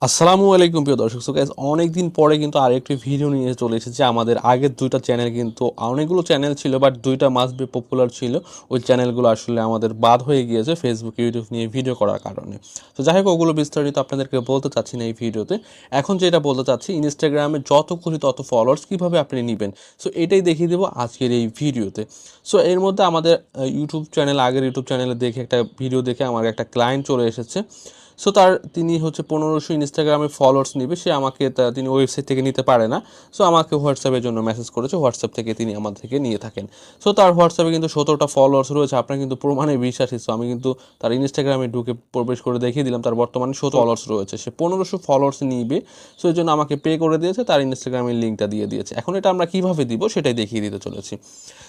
আসসালামু আলাইকুম প্রিয় দর্শক। সো গাইস, অনেকদিন পরে কিন্তু আরেকটি ভিডিও নিয়ে চলে এসেছি। আমাদের আগের ২টা চ্যানেল কিন্তু অনেকগুলো চ্যানেল ছিল, বাট ২টা মাস্ট বি পপুলার ছিল। ওই চ্যানেলগুলো আসলে আমাদের বাদ হয়ে গিয়েছে ফেসবুক, ইউটিউব নিয়ে ভিডিও করার কারণে। তো যাই হোক, ওগুলো বিস্তারিত আপনাদেরকে বলতে চাচ্ছি না এই ভিডিওতে। এখন যেটা বলতে চাচ্ছি, ইনস্টাগ্রামে যত খুশি তত ফলোয়ার্স কীভাবে আপনি নেবেন, সো এটাই দেখিয়ে দেবো আজকের এই ভিডিওতে। সো এর মধ্যে আমাদের ইউটিউব চ্যানেল, আগের ইউটিউব চ্যানেলে দেখে একটা ভিডিও দেখে আমার একটা ক্লায়েন্ট চলে এসেছে। সো তিনি হচ্ছে ১৫০০ ইনস্টাগ্রামে ফলোয়ার্স নিবে, সে আমাকে তিনি ওয়েবসাইট থেকে নিতে পারে না। সো আমাকে হোয়াটসঅ্যাপের জন্য মেসেজ করেছে, হোয়াটসঅ্যাপ থেকে তিনি আমার থেকে নিয়ে থাকেন। সো তার হোয়াটসঅ্যাপে কিন্তু ১৭টা ফলোয়ার্স রয়েছে, আপনার কিন্তু প্রমাণে বিশ্বাসী। সো আমি কিন্তু তার ইনস্টাগ্রামে ঢুকে প্রবেশ করে দেখিয়ে দিলাম তার বর্তমানে ১৭ ফলোয়ার্স রয়েছে, সে ১৫০০ ফলোয়ার্স নিবে। সো এই জন্য আমাকে পে করে দিয়েছে, তার ইনস্টাগ্রামের লিঙ্কটা দিয়ে দিয়েছে। এখন এটা আমরা কীভাবে দিব সেটাই দেখিয়ে দিতে চলেছি।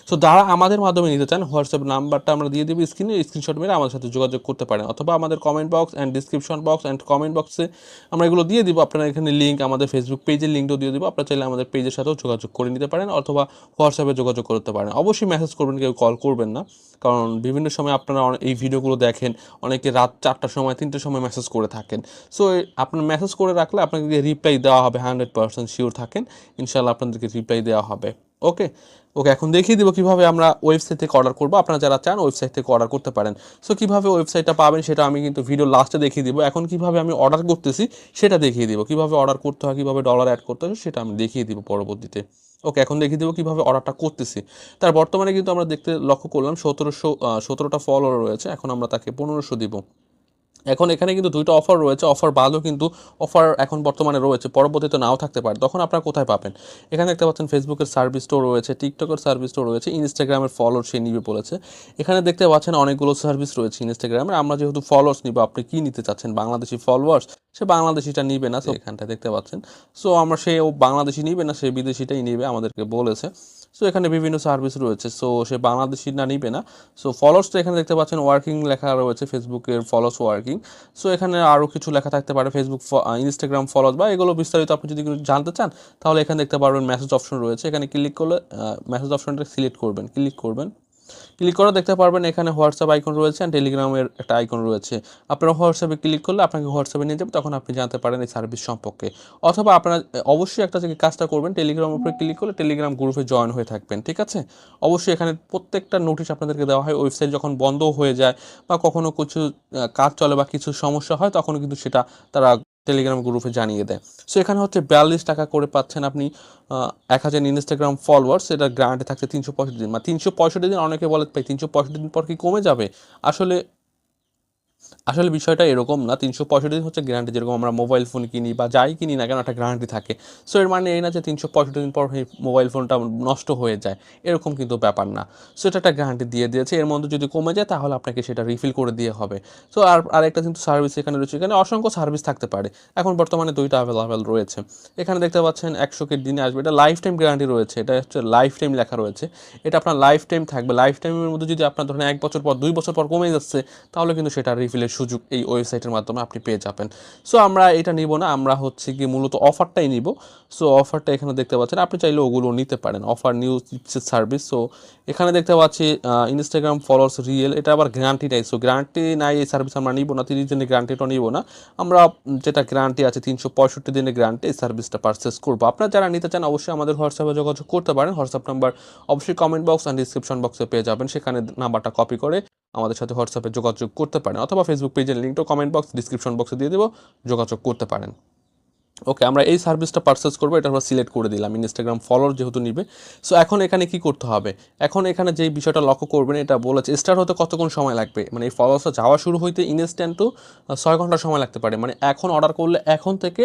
সো যারা আমাদের মাধ্যমে নিতে চান, হোয়াটসঅ্যাপ নাম্বারটা আমরা দিয়ে দেবো স্ক্রিনে, স্ক্রিনশট মেরে আমাদের সাথে যোগাযোগ করতে পারেন, অথবা আমাদের comment box and description box and comment বক্সে আমরা এগুলো দিয়ে দিব। আপনারা এখানে লিঙ্ক, আমাদের ফেসবুক পেজের লিঙ্কটাও দিয়ে দিব। আপনারা চাইলে আমাদের পেজের সাথেও যোগাযোগ করে নিতে পারেন, অথবা হোয়াটসঅ্যাপে যোগাযোগ করতে পারেন। অবশ্যই মেসেজ করবেন, কেউ কল করবেন না, কারণ বিভিন্ন সময় আপনারা এই ভিডিওগুলো দেখেন, অনেকে রাত ৪টার সময় ৩টার সময় মেসেজ করে থাকেন। সো আপনার মেসেজ করে রাখলে আপনাকে রিপ্লাই দেওয়া হবে, 100% শিওর থাকেন, ইনশাল্লাহ আপনাদেরকে রিপ্লাই দেওয়া হবে। ওকে ওকে এখন দেখিয়ে দিব কীভাবে আমরা ওয়েবসাইট থেকে অর্ডার করবো। আপনারা যারা চান ওয়েবসাইট থেকে অর্ডার করতে পারেন। সো কীভাবে ওয়েবসাইটটা পাবেন সেটা আমি কিন্তু ভিডিও লাস্টে দেখিয়ে দিব। এখন কীভাবে আমি অর্ডার করতেছি সেটা দেখিয়ে দিব, কীভাবে অর্ডার করতে হয়, কীভাবে ডলার অ্যাড করতে হয় সেটা আমি দেখিয়ে দিব পরবর্তীতে। ওকে এখন দেখিয়ে দেবো কীভাবে অর্ডারটা করতেছি। তার বর্তমানে কিন্তু আমরা লক্ষ্য করলাম ১৭টা ফলোয়ার রয়েছে। এখন আমরা তাকে ১৫০০ দিব। এখন এখানে কিন্তু ২টা অফার রয়েছে, অফার বাদও কিন্তু অফার এখন বর্তমানে রয়েছে, পরবর্তীতে নাও থাকতে পারে। তখন আপনারা কোথায় পাবেন? এখানে দেখতে পাচ্ছেন ফেসবুকের সার্ভিস স্টোর রয়েছে, টিকটকের সার্ভিস স্টোর রয়েছে, ইনস্টাগ্রামের ফলোয়ার সে নিবে বলেছে। এখানে দেখতে পাচ্ছেন অনেকগুলো সার্ভিস রয়েছে ইনস্টাগ্রামের। আমরা যেহেতু ফলোয়ার্স নিব, আপনি কী নিতে চাচ্ছেন? বাংলাদেশি ফলোয়ার্স, সে বাংলাদেশিটা নিবে না, এখানটা দেখতে পাচ্ছেন। সো আমরা ও বাংলাদেশি নিবে না, সে বিদেশিটাই নিবে, আমাদেরকে বলেছে। সো এখানে বিভিন্ন সার্ভিস রয়েছে, সো সে বাংলাদেশি না নিবে না। সো ফলোয়ার্স তো এখানে দেখতে পাচ্ছেন ওয়ার্কিং লেখা রয়েছে, ফেসবুকের ফলোয়ার্স ওয়ার্কিং। সো এখানে আরও কিছু লেখা থাকতে পারে, ফেসবুক ইনস্টাগ্রাম ফলোয়ার্স বা এগুলো বিস্তারিত আপনি যদি জানতে চান, তাহলে এখানে দেখতে পারবেন মেসেজ অপশন রয়েছে। এখানে ক্লিক করলে মেসেজ অপশনটা সিলেক্ট করবেন, ক্লিক করে দেখতে পারবেন এখানে হোয়াটসঅ্যাপ আইকন রয়েছে আর টেলিগ্রামের একটা আইকন রয়েছে। আপনারা হোয়াটসঅ্যাপে ক্লিক করলে আপনাকে হোয়াটসঅ্যাপে নিয়ে যাবে, তখন আপনি জানতে পারেন এই সার্ভিস সম্পর্কে। অথবা আপনারা অবশ্যই একটা যে কাজটা করবেন, টেলিগ্রামের উপরে ক্লিক করলে টেলিগ্রাম গ্রুপে জয়েন হয়ে থাকবেন, ঠিক আছে? অবশ্যই এখানে প্রত্যেকটা নোটিশ আপনাদেরকে দেওয়া হয়, ওয়েবসাইট যখন বন্ধ হয়ে যায় বা কখনো কিছু কাজ চলে বা কিছু সমস্যা হয়, তখনও কিন্তু সেটা তারা টেলিগ্রাম গ্রুপে জানিয়ে দেয়। সো এখানে হচ্ছে ৪২ টাকা করে পাচ্ছেন আপনি ১,০০০ ইনস্টাগ্রাম ফলোয়ার্স, সেটা গ্যারান্টি থাকছে ৩৬৫ দিন। ৩৬৫ দিন, অনেকে বলে ভাই ৩৬৫ দিন পর কি কমে যাবে? আসলে আসলে বিষয়টা এরকম না। ৩৬৫ দিন হচ্ছে গ্যারান্টি, যেরকম আমরা মোবাইল ফোন কিনি বা যাই কিনি না কেন একটা গ্যারান্টি থাকে। সো এর মানে এই না যে ৩৬৫ দিন পর এই মোবাইল ফোনটা নষ্ট হয়ে যায়, এরকম কিন্তু ব্যাপার না। সো এটা একটা গ্যারান্টি দিয়ে দিয়েছে, এর মধ্যে যদি কমে যায় তাহলে আপনাকে সেটা রিফিল করে দিয়ে হবে। সো আরেকটা কিন্তু সার্ভিস এখানে রয়েছে, এখানে অসংখ্য সার্ভিস থাকতে পারে। এখন বর্তমানে ২টা অ্যাভেলেবেল রয়েছে। এখানে দেখতে পাচ্ছেন ১০০ দিনে আসবে, এটা লাইফ টাইম গ্যারান্টি রয়েছে, এটা হচ্ছে লাইফ টাইম লেখা রয়েছে। এটা আপনার লাইফ টাইম থাকবে। লাইফ টাইমের মধ্যে যদি আপনার ধরেন ১ বছর পর ২ বছর পর কমে যাচ্ছে, তাহলে কিন্তু সেটা রিফিলের সুযোগ এই ওয়েবসাইটের মাধ্যমে আপনি পেয়ে যাবেন। সো আমরা এটা নিব না, আমরা হচ্ছে কি মূলত অফারটাই নিব। সো অফারটা এখানে দেখতে পাচ্ছেন, আপনি চাইলে ওগুলো নিতে পারেন, অফার নিউ সার্ভিস। সো এখানে দেখতে পাচ্ছি ইনস্টাগ্রাম ফলোয়ার্স রিয়েল, এটা আবার গ্যারান্টি নাই। সো গ্যারান্টি নাই এই সার্ভিস আমরা নিব না, ৩০ দিনের গ্যারান্টিটা নিব না। আমরা যেটা গ্যারান্টি আছে ৩৬৫ দিনের গ্যারান্টি, এই সার্ভিসটা পারচেস করবো। আপনারা যারা নিতে চান অবশ্যই আমাদের হোয়াটসঅ্যাপে যোগাযোগ করতে পারেন। হোয়াটসঅ্যাপ নাম্বার অবশ্যই কমেন্ট বক্স অ্যান্ড ডিসক্রিপশন বক্সে পেয়ে যাবেন, সেখানে নাম্বারটা কপি করে আমাদের সাথে হোয়াটসঅ্যাপে যোগাযোগ করতে পারেন, অথবা ফেসবুক পেজের লিঙ্কটাও কমেন্ট বক্স ডিসক্রিপশন বক্সে দিয়ে দেবো, যোগাযোগ করতে পারেন। ওকে আমরা এই সার্ভিসটা পারচেস করবো, এটা আমরা সিলেক্ট করে দিলাম, ইনস্টাগ্রাম ফলোয়ার যেহেতু নিবে। সো এখন এখানে কি করতে হবে? এখন এখানে যেই বিষয়টা লক্ষ্য করবেন, এটা বলেছে স্টার্ট হতে কতক্ষণ সময় লাগবে, মানে এই ফলোয়ার্সটা যাওয়া শুরু হইতে ইনস্ট্যান্ট টু ৬ ঘন্টা সময় লাগতে পারে। মানে এখন অর্ডার করলে এখন থেকে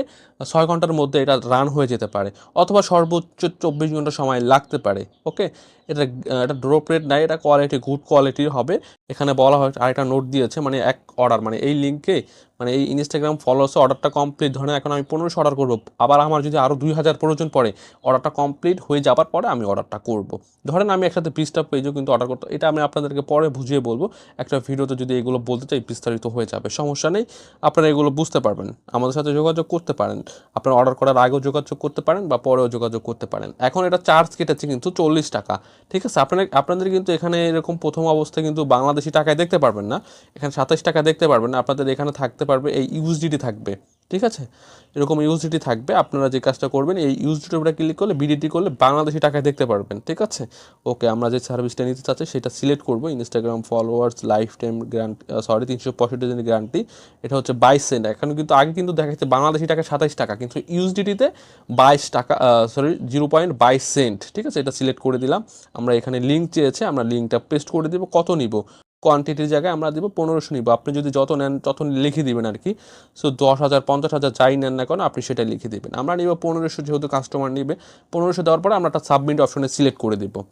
৬ ঘন্টার মধ্যে এটা রান হয়ে যেতে পারে, অথবা সর্বোচ্চ ২৪ ঘন্টা সময় লাগতে পারে। ওকে এটা ড্রপ রেট নাই, এটা কোয়ালিটি গুড কোয়ালিটির হবে। এখানে বলা হয় আরেকটা নোট দিয়েছে, মানে এক অর্ডার, মানে এই লিঙ্কে, মানে এই ইনস্টাগ্রাম ফলোয়ার্সে অর্ডারটা কমপ্লিট, ধরেন এখন আমি ১৫০০ অর্ডার করবো, আবার আমার যদি আরও ২,০০০ প্রয়োজন পড়ে, অর্ডারটা কমপ্লিট হয়ে যাবার পরে আমি অর্ডারটা করব। ধরেন আমি একসাথে ২০টা পেজও কিন্তু অর্ডার করতে, এটা আমি আপনাদেরকে পরে বুঝিয়ে বলবো। একটা ভিডিওতে যদি এগুলো বলতে চাই বিস্তারিত হয়ে যাবে, সমস্যা নেই, আপনারা এগুলো বুঝতে পারবেন। আমাদের সাথে যোগাযোগ করতে পারেন, আপনারা অর্ডার করার আগেও যোগাযোগ করতে পারেন বা পরেও যোগাযোগ করতে পারেন। এখন এটা চার্জ কেটেছে কিন্তু ৪০ টাকা, ঠিক আছে? আপনাদের কিন্তু এখানে এরকম প্রথম অবস্থায় কিন্তু বাংলাদেশি টাকায় দেখতে পারবেন না, এখানে ২৭ টাকা দেখতে পারবেন না, আপনাদের এখানে থাকতে পারবে এই ইউএসডিটি থাকবে। ঠিক আছে, এরকম ইউএসডিটি থাকবে। আপনারা যে কাজটা করবেন, এই ইউএসডিটির উপরে ক্লিক করলে বিডিটি করলে বাংলাদেশি টাকায় দেখতে পারবেন। ঠিক আছে, ওকে, আমরা যে সার্ভিসটা নিতে চাচ্ছি সেটা সিলেক্ট করবো। Instagram followers life time guarantee, 365 দিনের গ্যারান্টি। এটা হচ্ছে 22 সেন্ট। এখন কিন্তু আগে কিন্তু দেখা যাচ্ছে বাংলাদেশি টাকা 27 টাকা, কিন্তু ইউএসডিটিতে 22 টাকা, 0.22 সেন্ট। ঠিক আছে, এটা সিলেক্ট করে দিলাম। আমরা এখানে লিঙ্ক চেয়েছে, আমরা লিঙ্কটা পেস্ট করে দেবো। কত নিব, কোয়ান্টিটির জায়গায় আমরা দিব 1500 নিব। আপনি যদি যত নেন তত লিখে দিবেন আর কি। সো 10,000 50,000 যাই নেন না কেন আপনি সেটা লিখে দেবেন। আমরা নিব 1500, যেহেতু কাস্টমার নিবে। 1500 দেওয়ার পরে আমরা একটা সাবমিট অপশনে সিলেক্ট করে দেবো।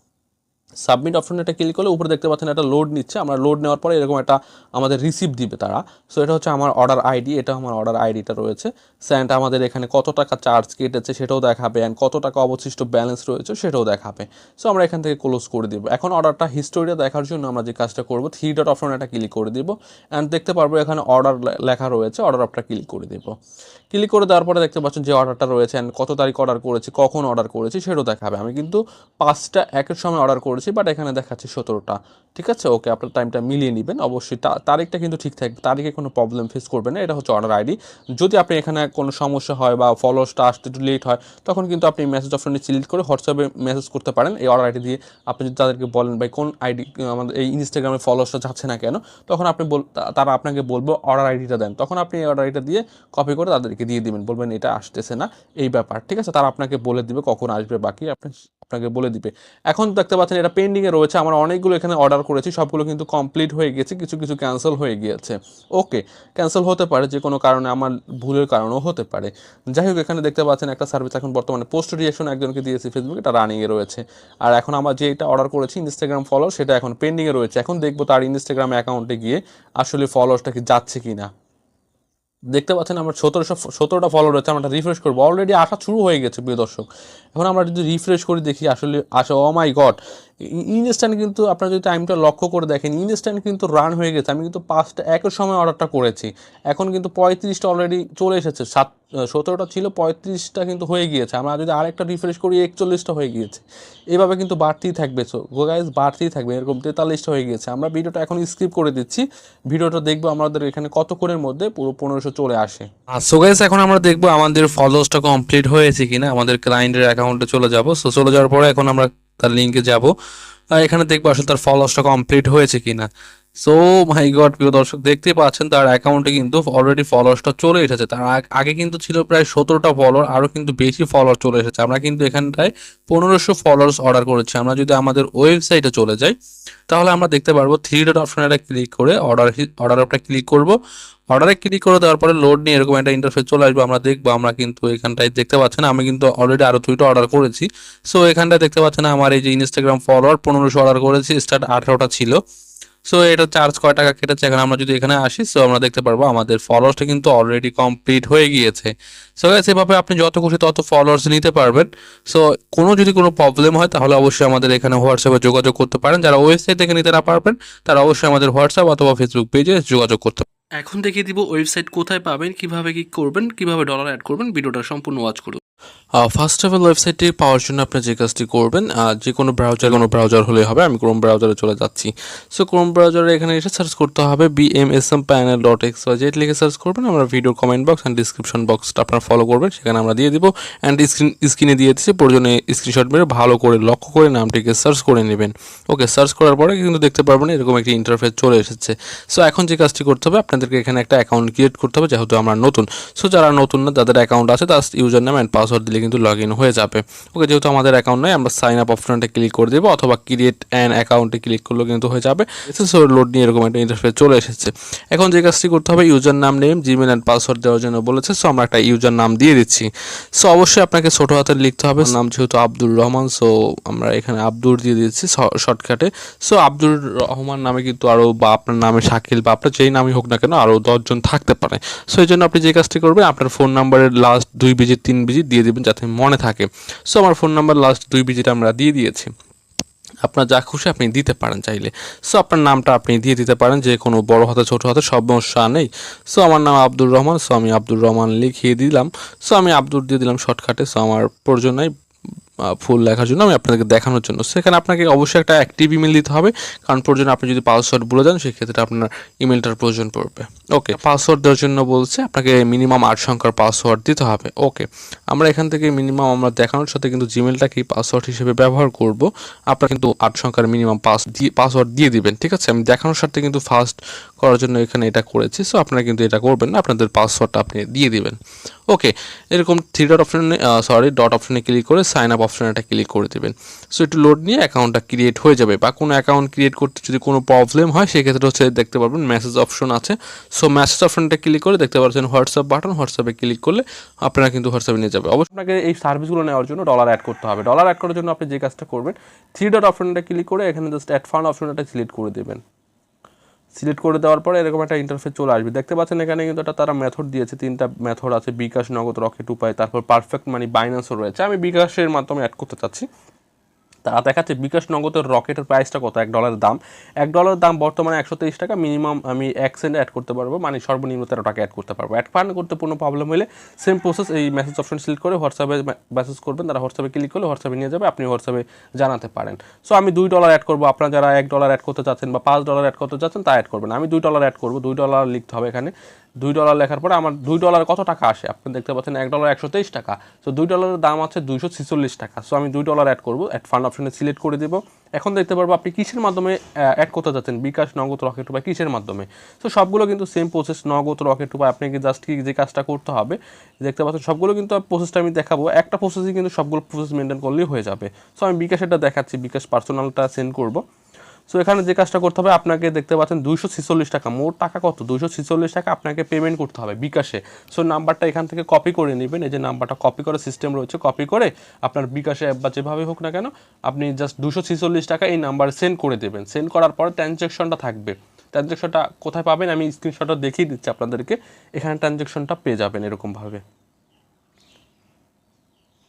সাবমিট অপশনে একটা ক্লিক করলে উপরে দেখতে পাচ্ছেন একটা লোড নিচ্ছে। আমরা লোড নেওয়ার পরে এরকম একটা আমাদের রিসিপ্ট দিবে তারা। সো এটা হচ্ছে আমার অর্ডার আইডি, এটা আমার অর্ডার আইডিটা রয়েছে। স্যান্ড আমাদের এখানে কত টাকা চার্জ কেটেছে সেটাও দেখাবে, অ্যান্ড কত টাকা অবশিষ্ট ব্যালেন্স রয়েছে সেটাও দেখাবে। সো আমরা এখান থেকে ক্লোজ করে দেবো। এখন অর্ডারটা হিস্টোরিটা দেখার জন্য আমরা যে কাজটা করবো, 3 ডট অপশনে একটা ক্লিক করে দিব, অ্যান্ড দেখতে পারবো এখানে অর্ডার লেখা রয়েছে। অর্ডার আপটা ক্লিক করে দেবো। ক্লিক করে দেওয়ার পরে দেখতে পাচ্ছেন যে অর্ডারটা রয়েছে, অ্যান্ড কত তারিখ অর্ডার করেছি, কখন অর্ডার করেছি সেটাও দেখাবে। আমি কিন্তু 5টা একের সময় অর্ডার করেছি, বাট এখানে দেখাচ্ছে 17টা। ঠিক আছে, ওকে, আপনার টাইমটা মিলিয়ে নেবেন অবশ্যই। তারিখটা কিন্তু ঠিক থাকবে, তারিখে কোনো প্রবলেম ফেস করবে না। এটা হচ্ছে অর্ডার আইডি। যদি আপনি এখানে কোনো সমস্যা হয় বা ফলোসটা আসতে একটু লেট হয়, তখন কিন্তু আপনি মেসেজ অপশনে সিলেক্ট করে হোয়াটসঅ্যাপে মেসেজ করতে পারেন এই অর্ডার আইডি দিয়ে। আপনি যদি তাদেরকে বলেন ভাই কোন আইডি আমাদের এই ইনস্টাগ্রামে ফলোসটা যাচ্ছে না কেন, তখন আপনি তারা আপনাকে বলবো অর্ডার আইডিটা দেন। তখন আপনি এই অর্ডার আইডিটা দিয়ে কপি করে তাদেরকে দিয়ে দিবেন, বলবেন এটা আসতেছে না, এই ব্যাপার। ঠিক আছে, তারা আপনাকে বলে দিবে কখন আসবে, বাকি আপনাকে বলে দিবে। এখন দেখতে পাচ্ছেন এটা পেন্ডিংয়ে রয়েছে। আমরা অনেকগুলো এখানে অর্ডার করেছি, সবগুলো কিন্তু কমপ্লিট হয়ে গেছে, কিছু কিছু ক্যান্সেল হয়ে গিয়েছে। ওকে, ক্যান্সেল হতে পারে যে কোনো কারণে, আমার ভুলের কারণেও হতে পারে। যাই হোক, এখানে দেখতে পাচ্ছেন একটা সার্ভিস এখন বর্তমানে পোস্ট রিঅ্যাকশন একজনকে দিয়েছি ফেসবুকে, এটা রানিংয়ে রয়েছে। আর এখন আমার যে এটা অর্ডার করেছি ইনস্টাগ্রাম ফলো, সেটা এখন পেন্ডিংয়ে রয়েছে। এখন দেখবো তার ইনস্টাগ্রাম অ্যাকাউন্টে গিয়ে আসলে ফলোসটা কি যাচ্ছে কি না। দেখতে পাচ্ছেন আমার 17টা ফলো রয়েছে। আমরা রিফ্রেশ করবো, অলরেডি আসা শুরু হয়ে গেছে প্রিয় দর্শক। এখন আমরা যদি রিফ্রেশ করি দেখি আসলে আসে। ও মাই গড, ইনস্ট্যান্ট কিন্তু আপনারা যদি টাইমটা লক্ষ্য করে দেখেন, ইনস্ট্যান্ট কিন্তু রান হয়ে গেছে। আমি কিন্তু 5টা একের সময় অর্ডারটা করেছি, এখন কিন্তু 35টা অলরেডি চলে এসেছে। 17টা ছিল, 35টা কিন্তু হয়ে গিয়েছে। আমরা যদি আরেকটা রিফ্রেশ করি 41টা হয়ে গিয়েছে। এভাবে কিন্তু বাড়তেই থাকবে। সো গাইজ, বাড়তেই থাকবে। এরকম 43টা হয়ে গিয়েছে। আমরা ভিডিওটা এখন স্কিপ করে দিচ্ছি। ভিডিওটা দেখবো আমাদের এখানে কতক্ষণের মধ্যে পুরো 1500 চলে আসে। সো গাইজ, এখন আমরা দেখবো আমাদের ফলোসটা কমপ্লিট হয়েছে কিনা। আমাদের ক্লায়েন্টের অ্যাকাউন্টে চলে যাবো। সো চলে যাওয়ার পরে এখন আমরা তার লিঙ্কে যাব, আর এখানে দেখবো আসলে তার ফলোসটা কমপ্লিট হয়েছে কিনা। সো মাই গড, প্রিয় দর্শক, দেখতে পাচ্ছেন তার অ্যাকাউন্টে কিন্তু অলরেডি ফলোয়ার্সটা চলে এসেছে। তার আগে কিন্তু ছিল প্রায় 17টা ফলোয়ার, আরও কিন্তু বেশি ফলোয়ার চলে এসেছে। আমরা কিন্তু এখানটায় 1500 ফলোয়ার্স অর্ডার করেছি। আমরা যদি আমাদের ওয়েবসাইটে চলে যাই, তাহলে আমরা দেখতে পারবো 3 ডট অপশনে ক্লিক করে অর্ডারটা ক্লিক করব। অর্ডারে ক্লিক করে দেওয়ার পরে লোড নিয়ে এরকম একটা ইন্টারফেস চলে আসবে। আমরা দেখবো, আমরা কিন্তু এখানটায় দেখতে পাচ্ছেন আমি কিন্তু অলরেডি আরও 2টা অর্ডার করেছি। সো এখানটায় দেখতে পাচ্ছেন আমার এই যে ইনস্টাগ্রাম ফলোয়ার 1500 অর্ডার করেছি, স্টার্ট 18টা ছিল। সো এটা চার্জ কয় টাকা কেটেছে, এখন আমরা যদি এখানে আসি, সো আমরা দেখতে পারবো আমাদের ফলোয়ার্সটা কিন্তু অলরেডি কমপ্লিট হয়ে গিয়েছে। সো সেভাবে আপনি যত খুশি তত ফলোয়ার্স নিতে পারবেন। সো যদি কোনো প্রবলেম হয় তাহলে অবশ্যই আমাদের এখানে হোয়াটসঅ্যাপে যোগাযোগ করতে পারেন। যারা ওয়েবসাইট থেকে নিতে না পারবেন তারা অবশ্যই আমাদের হোয়াটসঅ্যাপ অথবা ফেসবুক পেজে যোগাযোগ করতে পারেন। এখন দেখিয়ে দিব ওয়েবসাইট কোথায় পাবেন, কিভাবে কি করবেন, কিভাবে ডলার অ্যাড করবেন। ভিডিওটা সম্পূর্ণ ওয়াচ করুন। ফার্স্ট অফ অল, ওয়েবসাইটটি পাওয়ার জন্য আপনি যে কাজটি করবেন, যে কোনো ব্রাউজার হলেই হবে। আমি ক্রোম ব্রাউজারে চলে যাচ্ছি। সো ক্রোম ব্রাউজারে এখানে এসে সার্চ করতে হবে bmsmpanel.xyz লিখে সার্চ করবেন। আমরা video comment box and description বক্সটা আপনারা ফলো করবেন, সেখানে আমরা দিয়ে দিব। অ্যান্ড স্ক্রিনে দিয়ে দিচ্ছি, প্রয়োজনে স্ক্রিনশট মেরে ভালো করে লক্ষ্য করে নামটিকে সার্চ করে নেবেন। ওকে, সার্চ করার পরে কিন্তু দেখতে পারবেন এরকম একটি ইন্টারফেস চলে এসেছে। সো এখন যে কাজটি করতে হবে, আপনাদেরকে এখানে একটা অ্যাকাউন্ট ক্রিয়েট করতে হবে, যেহেতু আমরা নতুন। সো যারা নতুন না, যাদের অ্যাকাউন্ট আছে, তার ইউজার নেম অ্যান্ড পাসওয়ার্ড দিলে কিন্তু লগ ইন হয়ে যাবে। ওকে, যেহেতু আমাদের অ্যাকাউন্ট নেই, আমরা সাইন আপ অপশনটা ক্লিক করে দেবো, অথবা ক্রিয়েট অ্যান অ্যাকাউন্টে ক্লিক করলেও কিন্তু হয়ে যাবে। সো লোড নিয়ে এরকম একটা ইন্টারফেস চলে এসেছে। এখন যে কাজটি করতে হবে, ইউজার নাম, নেম, জিমেল অ্যান্ড পাসওয়ার্ড দেওয়ার জন্য বলেছে। সো আমরা একটা ইউজার নাম দিয়ে দিচ্ছি। সো অবশ্যই আপনাকে ছোটো হাতের লিখতে হবে। নাম যেহেতু আব্দুর রহমান, সো আমরা এখানে আব্দুর দিয়ে দিচ্ছি শর্টকাটে। সো আব্দুর রহমান নামে কিন্তু আরও, বা আপনার নামে শাকিল, বা আপনার যেই নামই হোক না কেন, আরও 10 জন থাকতে পারে। সো এই জন্য আপনি যে কাজটি করবেন, আপনার ফোন নাম্বারের লাস্ট 2 ডিজিট 3 ডিজিট দিয়ে দেবেন, যাতে মনে থাকে। সো আমার ফোন নাম্বার লাস্ট 2 ডিজিট আমরা দিয়ে দিয়েছি। আপনার যা খুশি আপনি দিতে পারেন চাইলে। সো আপনার নামটা আপনি দিয়ে দিতে পারেন, যে কোনো বড় হাতে ছোটো হাতে সব সমস্যা নেই। সো আমার নাম আব্দুর রহমান, সো আমি আব্দুর রহমান লিখিয়ে দিলাম। সো আমি আব্দুর দিয়ে দিলাম শর্টকাটে। সো আমার প্রয়োজন নাই, ফুল লেখার জন্য আমি আপনাদেরকে দেখানোর জন্য। সেখানে আপনাকে অবশ্যই একটা অ্যাক্টিভ ইমেল দিতে হবে, কারণ প্রয়োজন আপনি যদি পাসওয়ার্ড ভুলে যান সেক্ষেত্রে আপনার ইমেলটার প্রয়োজন পড়বে। ওকে, পাসওয়ার্ড দেওয়ার জন্য বলছে আপনাকে মিনিমাম 8 সংখ্যার পাসওয়ার্ড দিতে হবে। ওকে, আমরা এখান থেকে মিনিমাম আমরা দেখানোর সাথে কিন্তু জিমেলটাকেই পাসওয়ার্ড হিসেবে ব্যবহার করব। আপনারা কিন্তু 8 সংখ্যার মিনিমাম পাসওয়ার্ড দিয়ে দিবেন, ঠিক আছে? আমি দেখানোর সাথে কিন্তু ফার্স্ট করার জন্য এখানে এটা করেছি। সো আপনারা কিন্তু এটা করবেন না, আপনাদের পাসওয়ার্ডটা আপনি দিয়ে দিবেন। ওকে, এরকম ডট অপশনে ক্লিক করে সাইন আপ অপশনে এটা ক্লিক করে দেবেন। সো একটু লোড নিয়ে অ্যাকাউন্টটা ক্রিয়েট হয়ে যাবে, বা কোনো অ্যাকাউন্ট ক্রিয়েট করতে যদি কোনো প্রবলেম হয় সেক্ষেত্রে হচ্ছে দেখতে পারবেন মেসেজ অপশন আছে। সো মেসেজ অপশনটা ক্লিক করে দেখতে পাচ্ছেন হোয়াটসঅ্যাপ বাটন, হোয়াটসঅ্যাপে ক্লিক করলে আপনারা কিন্তু হোয়াটসঅ্যাপে নিয়ে যাবে। অবশ্যই আপনাকে এই সার্ভিসগুলো নেওয়ার জন্য ডলার অ্যাড করতে হবে। ডলার অ্যাড করার জন্য আপনি যে কাজটা করবেন, ডট অপশনটা ক্লিক করে এখানে জাস্ট অ্যাড ফান্ড অপশনটা সিলেক্ট করে দেবেন। সিলেক্ট করে দেওয়ার পরে এরকম একটা ইন্টারফেস চলে আসবে। দেখতে পাচ্ছেন এখানে কিন্তু একটা তারা মেথড দিয়েছে, 3টা মেথড আছে, বিকাশ, নগদ, রকেট, উপায়, তারপর পারফেক্ট মানি, বাইন্যান্সও রয়েছে। আমি বিকাশের মাধ্যমে অ্যাড করতে চাচ্ছি। তারা দেখাচ্ছে বিকাশ নগদের রকেটের প্রাইসটা কত, $1 দাম। $1 দাম বর্তমানে 123 টাকা। মিনিমাম আমি 1 সেন্ট অ্যাড করতে পারবো, মানে সর্বনিম্ন 13 টাকা অ্যাড করতে পারবো। অ্যাড ফান্ড করতে কোনো প্রবলেম হলে সেম প্রসেস, এই মেসেজ অপশন সিলেক্ট করে হোয়াটসঅ্যাপে মেসেজ করবেন, তারা হোয়াটসঅ্যাপে ক্লিক করলে হোয়াটসঅ্যাপে নিয়ে যাবে, আপনি হোয়াটসঅ্যাপে জানাতে পারেন। সো আমি $2 অ্যাড করবো, আপনারা যারা $1 অ্যাড করতে চাচ্ছেন বা $5 অ্যাড করতে চাচ্ছেন তা অ্যাড করবেন। আমি $2 অ্যাড করবো, $2 লিখতে হবে এখানে। $2 লেখার পরে আমার $2 কত টাকা আসে, আপনি দেখতে পাচ্ছেন $1 123 টাকা। সো $2 দাম আছে 246 টাকা। সো আমি $2 অ্যাড করবো, অ্যাড ফান্ড অপশনে সিলেক্ট করে দেবো। এখন দেখতে পারবো আপনি কিসের মাধ্যমে অ্যাড করতে যাচ্ছেন, বিকাশ, নগদ, রকেট বা কিসের মাধ্যমে। সো সবগুলো কিন্তু সেম প্রসেস, নগদ, রকেট বা আপনাকে জাস্ট কি যে কাজটা করতে হবে দেখতে পাচ্ছেন সবগুলো কিন্তু প্রসেসটা আমি দেখাবো। একটা প্রসেসই কিন্তু সবগুলো প্রসেস মেনটেন করলেই হয়ে যাবে। সো আমি বিকাশেরটা দেখাচ্ছি, বিকাশ পার্সোনালটা সেন্ড করবো। সো এখানে যে কাজটা করতে হবে, আপনাকে দেখতে পাচ্ছেন 246 টাকা, মোট টাকা কত, 246 টাকা আপনাকে পেমেন্ট করতে হবে বিকাশে। সো নাম্বারটা এখান থেকে কপি করে নেবেন, এই যে নাম্বারটা কপি করার সিস্টেম রয়েছে, কপি করে আপনার বিকাশে বা যেভাবে হোক না কেন আপনি জাস্ট 246 টাকা এই নাম্বারে সেন্ড করে দেবেন। সেন্ড করার পরে ট্রানজ্যাকশনটা থাকবে। ট্রানজ্যাকশনটা কোথায় পাবেন আমি স্ক্রিনশটটা দেখিয়ে দিচ্ছি আপনাদেরকে। এখানে ট্রানজ্যাকশনটা পেয়ে যাবেন এরকমভাবে।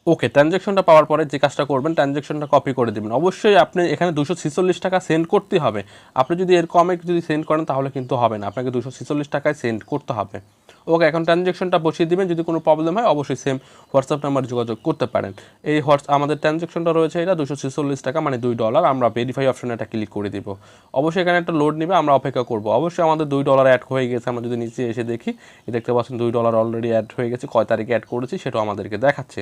ওকে, ট্রানজ্যাকশনটা পাওয়ার পরে যে কাজটা করবেন, ট্রানজ্যাকশনটা কপি করে দেবেন। অবশ্যই আপনি এখানে 246 টাকা সেন্ড করতে হবে। আপনি যদি এর কমে যদি সেন্ড করেন তাহলে কিন্তু হবে না, আপনাকে 246 টাকায় সেন্ড করতে হবে। ওকে, এখন ট্রানজ্যাকশনটা বসিয়ে দিবেন। যদি কোনো প্রবলেম হয় অবশ্যই সেম হোয়াটসঅ্যাপ নাম্বার যোগাযোগ করতে পারেন। এই আমাদের ট্রানজ্যাকশনটা রয়েছে এটা 246 টাকা, মানে $2। আমরা ভেরিফাই অপশনে এটা ক্লিক করে দিব। অবশ্যই এখানে একটা লোড নেবে, আমরা অপেক্ষা করব। অবশ্যই আমাদের $2 অ্যাড হয়ে গেছে। আমরা যদি নিচে এসে দেখি, দেখতে পাচ্ছেন $2 অলরেডি অ্যাড হয়ে গেছে। কয় তারিখে অ্যাড করেছি সেটাও আমাদেরকে দেখাচ্ছে।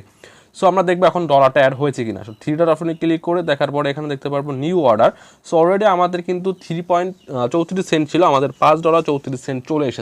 সো আমরা দেখবো এখন ডলারটা অ্যাড হয়েছে কিনা। সো ডট অপশনে ক্লিক করে দেখার পরে এখানে দেখতে পারবো নিউ অর্ডার। সো অলরেডি আমাদের কিন্তু 3.34 সেন্ট ছিল, আমাদের $5.34 চলে এসেছে।